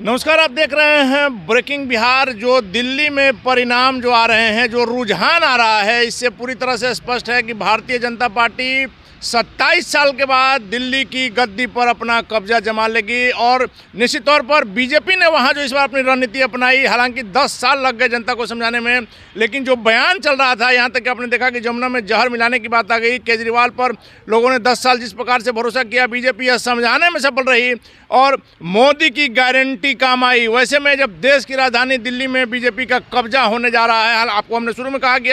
नमस्कार, आप देख रहे हैं ब्रेकिंग बिहार। जो दिल्ली में परिणाम जो आ रहे हैं, जो रुझान आ रहा है, इससे पूरी तरह से स्पष्ट है कि भारतीय जनता पार्टी 27 साल के बाद दिल्ली की गद्दी पर अपना कब्जा जमा लेगी। और निश्चित तौर पर बीजेपी ने वहां जो इस बार अपनी रणनीति अपनाई, हालांकि 10 साल लग गए जनता को समझाने में, लेकिन जो बयान चल रहा था, यहाँ तक कि आपने देखा कि जमुना में जहर मिलाने की बात आ गई। केजरीवाल पर लोगों ने 10 साल जिस प्रकार से भरोसा किया, बीजेपी यह समझाने में सफल रही और मोदी की गारंटी काम आई। वैसे में जब देश की राजधानी दिल्ली में बीजेपी का कब्जा होने जा रहा है, आपको हमने शुरू में कहा कि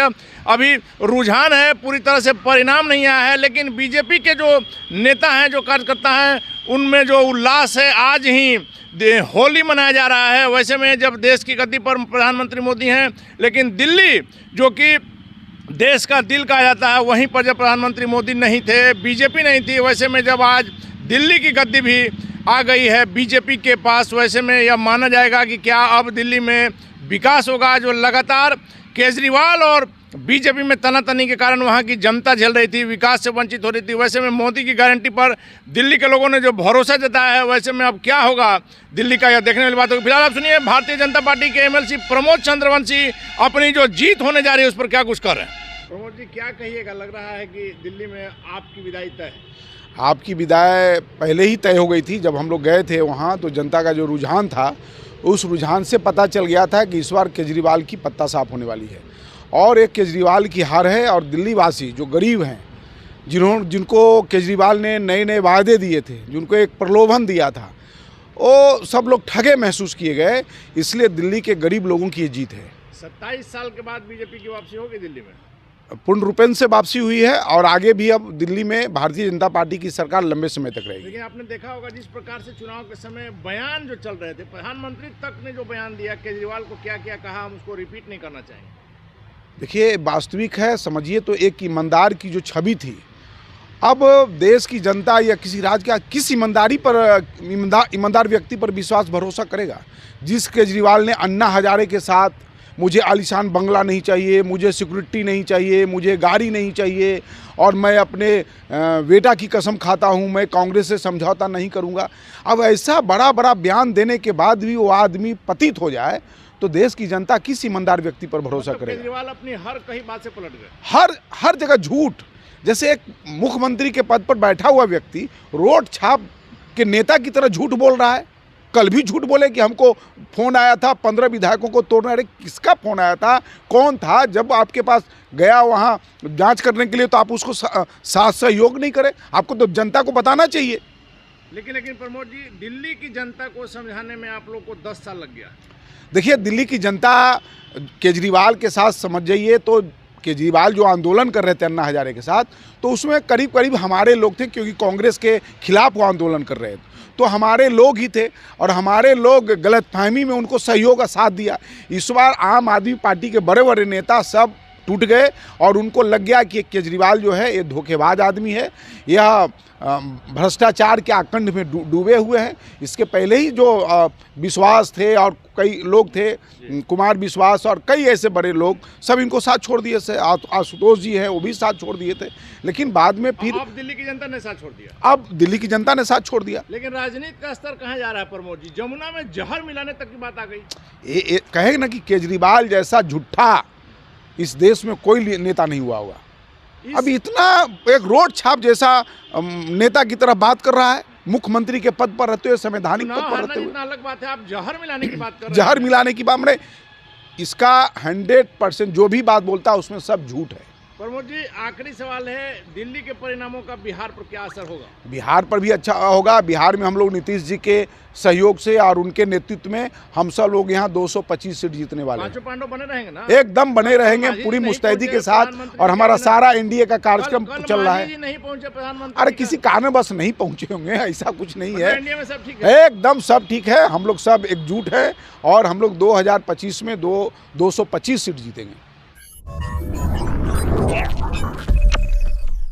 अभी रुझान है, पूरी तरह से परिणाम नहीं आया है, लेकिन बीजेपी के जो नेता हैं, जो कार्यकर्ता हैं, उनमें जो उल्लास है, आज ही होली मनाया जा रहा है। वैसे में जब देश की गद्दी पर प्रधानमंत्री मोदी हैं, लेकिन दिल्ली जो कि देश का दिल कहा जाता है, वहीं पर जब प्रधानमंत्री मोदी नहीं थे, बीजेपी नहीं थी, वैसे में जब आज दिल्ली की गद्दी भी आ गई है बीजेपी के पास, वैसे में यह माना जाएगा कि क्या अब दिल्ली में विकास होगा। जो लगातार केजरीवाल और बीजेपी में तनातनी के कारण वहां की जनता झेल रही थी, विकास से वंचित हो रही थी, वैसे में मोदी की गारंटी पर दिल्ली के लोगों ने जो भरोसा जताया है, वैसे में अब क्या होगा दिल्ली का, यह देखने वाली बात होगी। फिलहाल आप सुनिए भारतीय जनता पार्टी के एमएलसी प्रमोद चंद्रवंशी अपनी जो जीत होने जा रही है उस पर क्या कुछ कर रहे हैं। प्रमोद जी, क्या कहिएगा? लग रहा है कि दिल्ली में आपकी विदाई तय है। आपकी विदाई पहले ही तय हो गई थी। जब हम लोग गए थे वहाँ, तो जनता का जो रुझान था, उस रुझान से पता चल गया था कि इस बार केजरीवाल की पत्ता साफ होने वाली है और एक केजरीवाल की हार है। और दिल्ली वासी जो गरीब हैं, जिनको केजरीवाल ने नए नए वादे दिए थे, जिनको एक प्रलोभन दिया था, वो सब लोग ठगे महसूस किए गए। इसलिए दिल्ली के गरीब लोगों की ये जीत है। 27 साल के बाद बीजेपी की वापसी होगी दिल्ली में, पूर्ण रूपेण से वापसी हुई है और आगे भी अब दिल्ली में भारतीय जनता पार्टी की सरकार लंबे समय तक रहेगी। लेकिन आपने देखा होगा जिस प्रकार से चुनाव के समय बयान जो चल रहे थे, प्रधानमंत्री तक ने जो बयान दिया, केजरीवाल को क्या क्या कहा, हम उसको रिपीट नहीं करना चाहेंगे। देखिए, वास्तविक है, समझिए तो एक ईमानदार की जो छवि थी, अब देश की जनता या किसी राज्य का किस ईमानदार व्यक्ति पर विश्वास भरोसा करेगा। जिस केजरीवाल ने अन्ना हजारे के साथ मुझे आलीशान बंगला नहीं चाहिए, मुझे सिक्योरिटी नहीं चाहिए, मुझे गाड़ी नहीं चाहिए और मैं अपने बेटा की कसम खाता हूं, मैं कांग्रेस से समझौता नहीं करूंगा, अब ऐसा बड़ा बड़ा बयान देने के बाद भी वो आदमी पतित हो जाए तो देश की जनता किस ईमानदार व्यक्ति पर भरोसा करेगा। केजरीवाल अपनी हर कहीं बात से पलट गए, हर जगह झूठ। जैसे एक मुख्यमंत्री के पद पर बैठा हुआ व्यक्ति रोड छाप के नेता की तरह झूठ बोल रहा है। कल भी झूठ बोले कि हमको फोन आया था 15 विधायकों को तोड़ना। अरे किसका फोन आया था, कौन था? जब आपके पास गया वहाँ जांच करने के लिए तो आप उसको साथ सहयोग नहीं करें? आपको तो जनता को बताना चाहिए। लेकिन प्रमोद जी, दिल्ली की जनता को समझाने में आप लोग को 10 साल लग गया। देखिए, दिल्ली की जनता केजरीवाल के साथ समझ जाइए तो केजरीवाल जो आंदोलन कर रहे थे अन्ना हजारे के साथ, तो उसमें करीब करीब हमारे लोग थे, क्योंकि कांग्रेस के खिलाफ वो आंदोलन कर रहे थे, तो हमारे लोग ही थे और हमारे लोग गलतफहमी में उनको सहयोग का साथ दिया। इस बार आम आदमी पार्टी के बड़े बड़े नेता सब टूट गए और उनको लग गया कि केजरीवाल जो है ये धोखेबाज आदमी है, यह भ्रष्टाचार के आकंठ में डूबे हुए हैं। इसके पहले ही जो विश्वास थे और कई लोग थे, कुमार विश्वास और कई ऐसे बड़े लोग, सब इनको साथ छोड़ दिए थे। आशुतोष जी हैं, वो भी साथ छोड़ दिए थे, लेकिन बाद में फिर अब दिल्ली की जनता ने साथ छोड़ दिया। अब दिल्ली की जनता ने साथ छोड़ दिया। लेकिन राजनीति का स्तर कहाँ जा रहा है प्रमोद जी? जमुना में जहर मिलाने तक की बात आ गई। कहे ना कि केजरीवाल जैसा झूठा इस देश में कोई नेता नहीं हुआ होगा। अभी इतना एक रोड छाप जैसा नेता की तरह बात कर रहा है, मुख्यमंत्री के पद पर रहते हुए, संवैधानिक पद पर रहते हुए। अलग बात है, आप जहर मिलाने की बात कर रहे हैं। जहर मिलाने की बात, मैंने इसका 100% जो भी बात बोलता है उसमें सब झूठ है। प्रमोद जी, आखिरी सवाल है, दिल्ली के परिणामों का बिहार पर क्या असर होगा? बिहार पर भी अच्छा होगा। बिहार में हम लोग नीतीश जी के सहयोग से और उनके नेतृत्व में हम सब लोग यहाँ 225 सीट जीतने वाले हैं। पांचों पांडव बने रहेंगे ना? एकदम बने रहेंगे, पूरी मुस्तैदी के साथ। और हमारा सारा एनडीए का कार्यक्रम चल रहा है। नहीं पहुंचे प्रधानमंत्री? अरे किसी कारणवश नहीं पहुंचे होंगे, ऐसा कुछ नहीं है। इंडिया में सब ठीक है, एकदम सब ठीक है। हम लोग सब एकजुट है और हम लोग 2025 में 225 सीट जीतेंगे।